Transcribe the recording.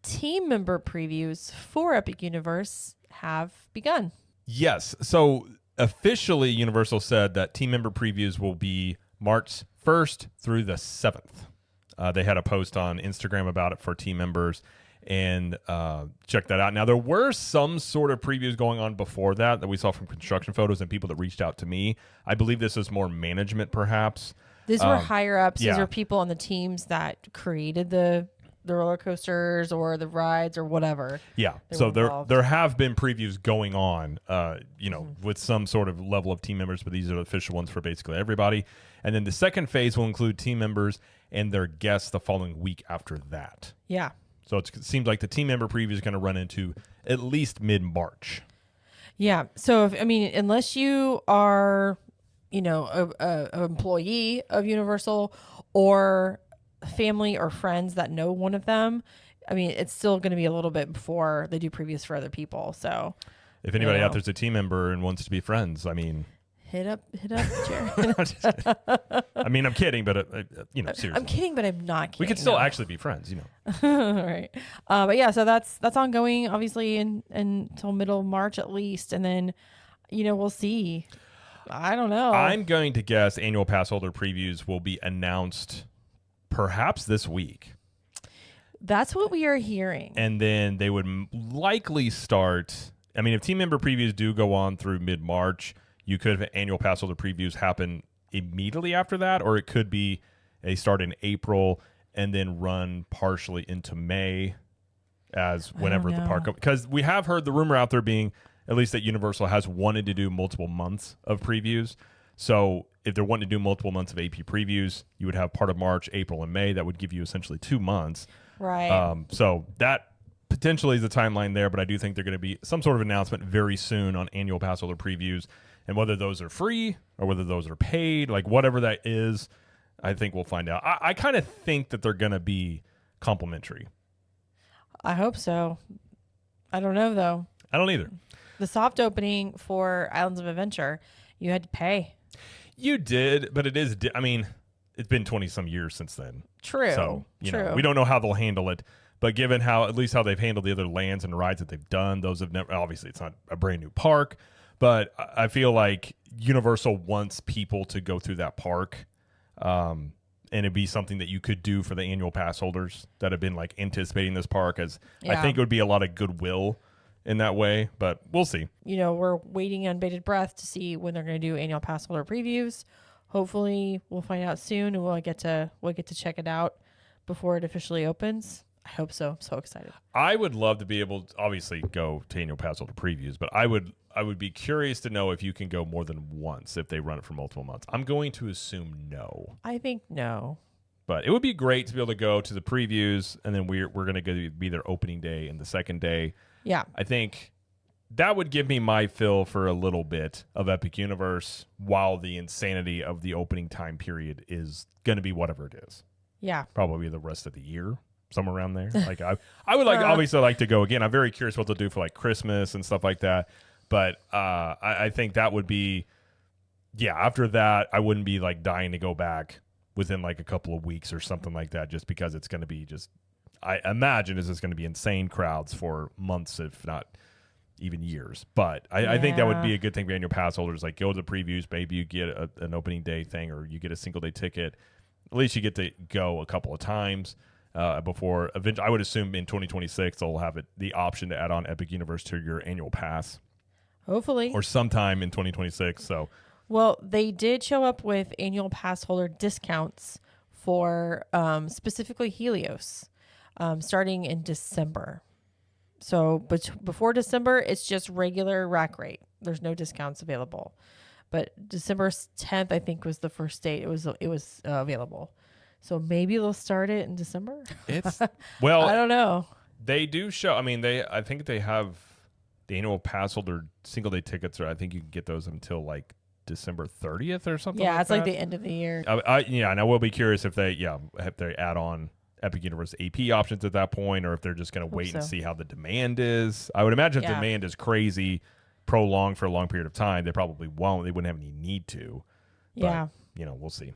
team member previews for Epic Universe have begun. Yes. So officially, Universal said that team member previews will be March 1st through the 7th. They had a post on Instagram about it for team members, and check that out. Now, there were some sort of previews going on before that we saw from construction photos and people that reached out to me. I believe this is more management, perhaps. These were higher ups. Yeah. These are people on the teams that created the roller coasters or the rides or whatever. Yeah. So there have been previews going on, with some sort of level of team members, but these are the official ones for basically everybody. And then the second phase will include team members and their guests the following week after that. Yeah. So it seems like the team member preview is going to run into at least mid-March. Yeah. So unless you are, a employee of Universal or family or friends that know one of them, it's still going to be a little bit before they do previews for other people. So if anybody out there's a team member and wants to be friends, hit up Jared. I'm kidding, but seriously. I'm kidding, but I'm not kidding. We could still actually be friends, All right. But yeah, so that's ongoing, obviously, until middle of March at least, and then, we'll see. I don't know. I'm going to guess annual pass holder previews will be announced perhaps this week. That's what we are hearing. And then they would likely start. If team member previews do go on through mid-March, you could have annual pass holder previews happen immediately after that, or it could be they start in April and then run partially into May as whenever the park. Because we have heard the rumor out there being, at least that Universal has wanted to do multiple months of previews. So if they're wanting to do multiple months of AP previews, you would have part of March, April, and May. That would give you essentially 2 months. Right. So that potentially is the timeline there, but I do think they're going to be some sort of announcement very soon on annual pass holder previews. And whether those are free or whether those are paid, like whatever that is, I think we'll find out. I kind of think that they're going to be complimentary. I hope so. I don't know, though. I don't either. The soft opening for Islands of Adventure, you had to pay. You did, but it is, it's been 20-some years since then. True. So, we don't know how they'll handle it. But given at least how they've handled the other lands and rides that they've done, those have never, obviously it's not a brand new park, but I feel like Universal wants people to go through that park. And it'd be something that you could do for the annual pass holders that have been anticipating this park, as I think it would be a lot of goodwill in that way, but we'll see. We're waiting on bated breath to see when they're going to do annual pass holder previews. Hopefully we'll find out soon and we'll get to check it out before it officially opens. I hope so. I'm so excited. I would love to be able to obviously go to annual pass holder previews, but I would be curious to know if you can go more than once if they run it for multiple months. I'm going to assume no. I think no. But it would be great to be able to go to the previews, and then we're going to be their opening day and the second day. Yeah. I think that would give me my fill for a little bit of Epic Universe while the insanity of the opening time period is going to be whatever it is. Yeah. Probably the rest of the year, somewhere around there. I would obviously like to go again. I'm very curious what they'll do for Christmas and stuff like that. But I think that would be, after that, I wouldn't be dying to go back within a couple of weeks or something like that, just because it's going to be I imagine it's just going to be insane crowds for months, if not even years. But I think that would be a good thing for annual pass holders. Go to the previews, maybe you get an opening day thing, or you get a single day ticket. At least you get to go a couple of times before. Eventually, I would assume in 2026 they'll have the option to add on Epic Universe to your annual pass. Hopefully. Or sometime in 2026. So, well, they did show up with annual pass holder discounts for specifically Helios starting in December. So, but before December, it's just regular rack rate. There's no discounts available. But December 10th, I think, was the first date it was available. So maybe they'll start it in December. It's well, I don't know. They do show. I think they have the annual pass holder single day tickets, or I think you can get those until December 30th or something. Yeah, it's the end of the year. And I will be curious if they add on Epic Universe AP options at that point, or if they're just going to wait and see how the demand is. I would imagine if demand is crazy, prolonged for a long period of time, they probably won't. They wouldn't have any need to. But, we'll see.